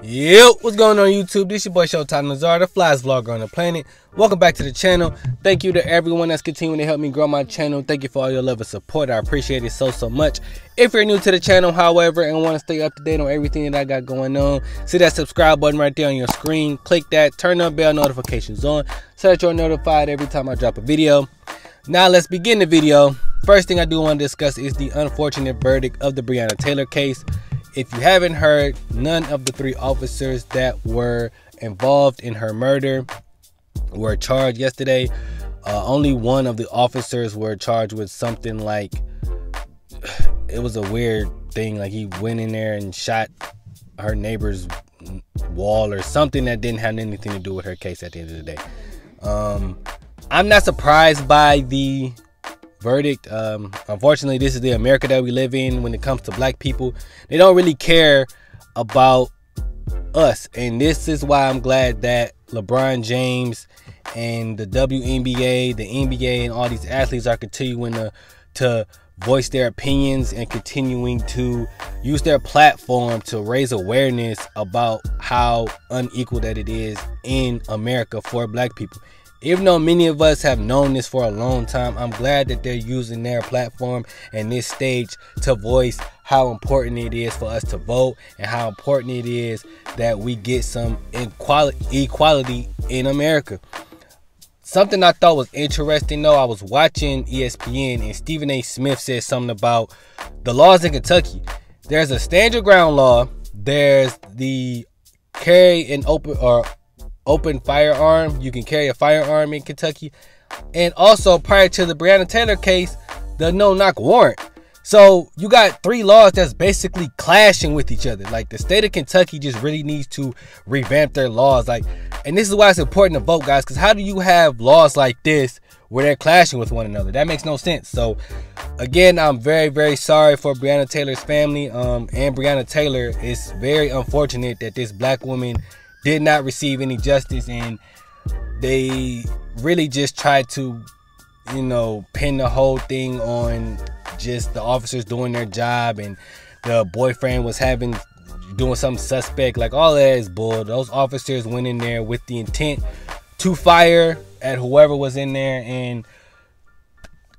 Yo, what's going on YouTube? This your boy Showtime Nazar, the flyest vlogger on the planet. Welcome back to the channel. Thank you to everyone that's continuing to help me grow my channel. Thank you for all your love and support. I appreciate it so much. If you're new to the channel, however, and want to stay up to date on everything that I got going on, see that subscribe button right there on your screen. Click that, turn the bell notifications on so that you're notified every time I drop a video. Now let's begin the video. First thing I do want to discuss is the unfortunate verdict of the Breonna Taylor case. If you haven't heard, none of the 3 officers that were involved in her murder were charged yesterday. Only one of the officers were charged with something like, it was a weird thing, like he went in there and shot her neighbor's wall or something that didn't have anything to do with her case at the end of the day. I'm not surprised by the verdict. Unfortunately, this is the America that we live in. When it comes to black people, they don't really care about us, and this is why I'm glad that LeBron James and the WNBA, the NBA, and all these athletes are continuing to voice their opinions and continuing to use their platform to raise awareness about how unequal that it is in America for black people. Even though many of us have known this for a long time, I'm glad that they're using their platform and this stage to voice how important it is for us to vote and how important it is that we get some equality in America. Something I thought was interesting though, I was watching ESPN and Stephen A. Smith said something about the laws in Kentucky. There's a stand your ground law. There's the carry an open firearm. You can carry a firearm in Kentucky. And also, prior to the Breonna Taylor case, the no-knock warrant. So you got 3 laws that's basically clashing with each other. Like, the state of Kentucky just really needs to revamp their laws. Like, and this is why it's important to vote, guys, because how do you have laws like this where they're clashing with one another? That makes no sense. So again, I'm very sorry for Breonna Taylor's family and Breonna Taylor. It's very unfortunate that this black woman did not receive any justice, and they really just tried to, you know, pin the whole thing on just the officers doing their job, and the boyfriend was doing something suspect. Like, all that is bull. Those officers went in there with the intent to fire at whoever was in there and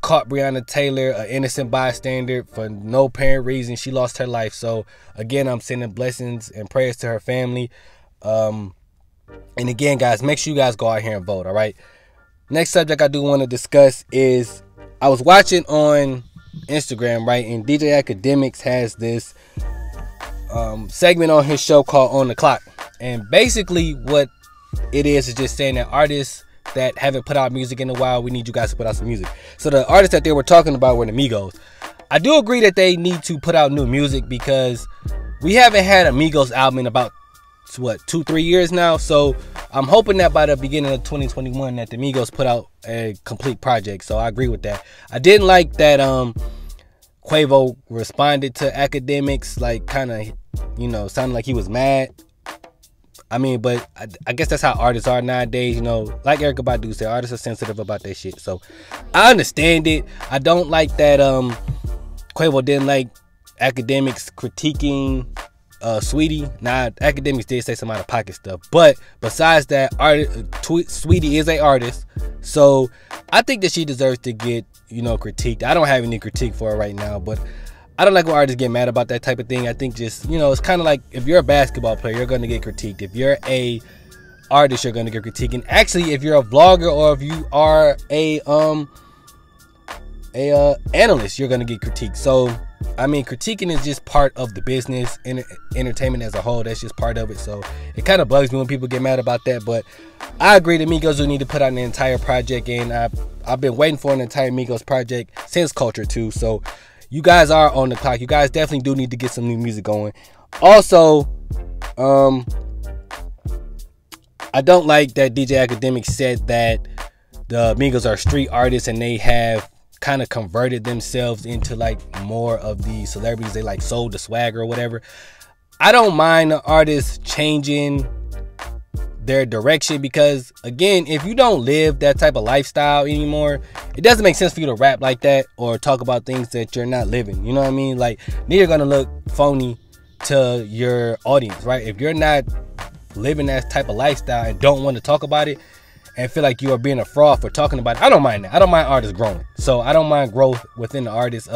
caught Breonna Taylor, an innocent bystander, for no apparent reason. She lost her life. So again, I'm sending blessings and prayers to her family. And again, guys, make sure you guys go out here and vote. All right, next subject I do want to discuss is, I was watching on Instagram, right, and DJ Academics has this segment on his show called On the Clock, and basically what it is just saying that artists that haven't put out music in a while, we need you guys to put out some music. So the artists that they were talking about were the Migos. I do agree that they need to put out new music, because we haven't had a Migos album in about, what, 2-3 years now. So I'm hoping that by the beginning of 2021 that the Migos put out a complete project. So I agree with that. I didn't like that Quavo responded to Academics, like, kind of, you know, sounded like he was mad. I mean, but I guess that's how artists are nowadays, you know. Like Erykah Badu said, artists are sensitive about their shit. So I understand it. I don't like that Quavo didn't like Academics critiquing Sweetie. Now, Academics did say some out of pocket stuff, but besides that, Sweetie is a artist, so I think that she deserves to get, you know, critiqued. I don't have any critique for her right now, but I don't like when artists get mad about that type of thing. I think just, you know, it's kind of like, if you're a basketball player, you're going to get critiqued. If you're a artist, you're going to get critiqued. And actually, if you're a vlogger or if you are a analyst, you're going to get critiqued. So I mean, critiquing is just part of the business and entertainment as a whole. That's just part of it. So it kind of bugs me when people get mad about that. But I agree that Migos will need to put out an entire project, and I've been waiting for an entire Migos project since Culture 2. So you guys are on the clock. You guys definitely do need to get some new music going. Also, I don't like that DJ Academics said that the Migos are street artists and they have kind of converted themselves into like more of the celebrities. They like sold the swagger or whatever. I don't mind the artists changing their direction, because again, if you don't live that type of lifestyle anymore, it doesn't make sense for you to rap like that or talk about things that you're not living. You know what I mean? Like, then you're gonna look phony to your audience, right? If you're not living that type of lifestyle and don't want to talk about it and feel like you are being a fraud for talking about it, I don't mind that. I don't mind artists growing. So I don't mind growth within the artist.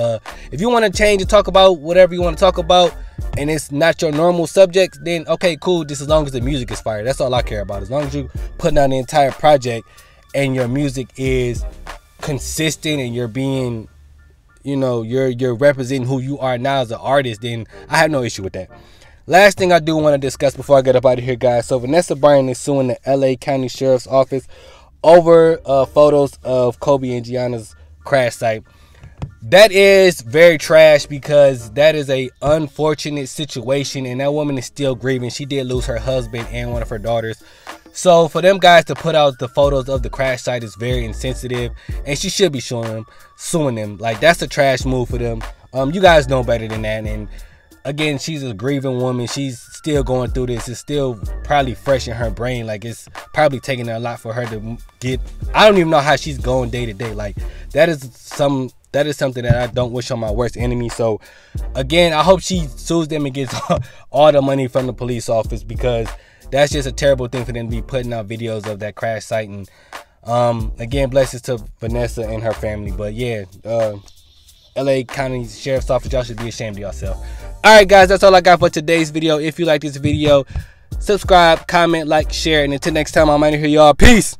If you want to change and talk about whatever you want to talk about and it's not your normal subjects, then okay, cool. Just as long as the music is fire. That's all I care about. As long as you putting out the entire project and your music is consistent and you're being, you know, you're representing who you are now as an artist, then I have no issue with that. Last thing I do want to discuss before I get up out of here, guys. So Vanessa Bryan is suing the LA County Sheriff's Office over photos of Kobe and Gianna's crash site. That is very trash because that is a unfortunate situation and that woman is still grieving. She did lose her husband and one of her daughters. So for them guys to put out the photos of the crash site is very insensitive, and she should be suing them. Like, that's a trash move for them. You guys know better than that. And again, she's a grieving woman. She's still going through this. It's still probably fresh in her brain. Like, it's probably taking a lot for her to get. I don't even know how she's going day to day. Like, that is something that I don't wish on my worst enemy. So again, I hope she sues them and gets all the money from the police office, because that's just a terrible thing for them to be putting out videos of that crash site. And again, blessings to Vanessa and her family. But yeah, LA County Sheriff's Office, y'all should be ashamed of yourself. Alright guys, that's all I got for today's video. If you like this video, subscribe, comment, like, share, and until next time, I'm out of here, y'all. Peace.